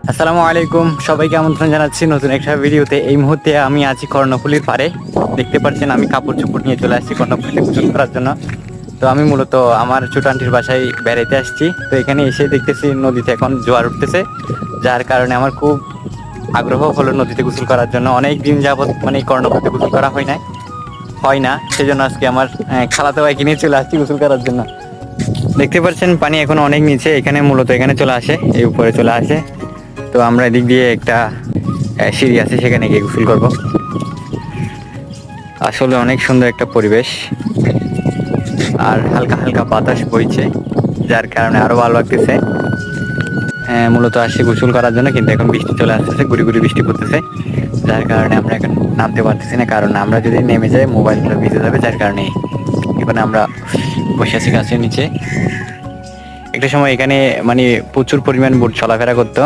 আসসালামু আলাইকুম, সবাইকে আমন্ত্রণ জানাচ্ছি নতুন একটা ভিডিওতে। এই মুহূর্তে আমি আছি কর্ণফুলীর পাড়ে। দেখতে পাচ্ছেন আমি কাপড় চোপড় নিয়ে চলে আসছি কর্ণফুলীতে গোসল করার জন্য। তো আমি মূলত আমার ছোট আন্টির বাসায় বেড়াইতে আসছি। তো এখানে এসে দেখতেছি নদীতে এখন জোয়ার উঠতেছে, যার কারণে আমার খুব আগ্রহ হলো নদীতে গোসল করার জন্য। অনেক দিন যাবত মানে কর্ণফুলীতে গোসল করা হয় না, সেজন্য আজকে আমার খালাতো ভাইকে নিয়ে চলে আসছি গোসল করার জন্য। দেখতে পাচ্ছেন পানি এখন অনেক নিচে, এখানে মূলত এখানে চলে আসে, এই উপরে চলে আসে। তো আমরা এদিক দিয়ে একটা সিঁড়ি আছে, সেখানে গিয়ে গোসল করব। আসলে অনেক সুন্দর একটা পরিবেশ, আর হালকা হালকা বাতাস বইছে, যার কারণে আরো ভালো লাগতেছে। মূলত আসছি গোসল করার জন্য, কিন্তু এখন বৃষ্টি চলে আসতেছে, গুড়ি গুড়ি বৃষ্টি পড়তেছে, যার কারণে আমরা এখন নামতে পারতেছি না। কারণ আমরা যদি নেমে যাই মোবাইলগুলো ভিজে যাবে, যার কারণে এখানে আমরা বসে আছি গাছের নিচে। একটা সময় এখানে মানে প্রচুর পরিমাণ বোট চলাফেরা করতো,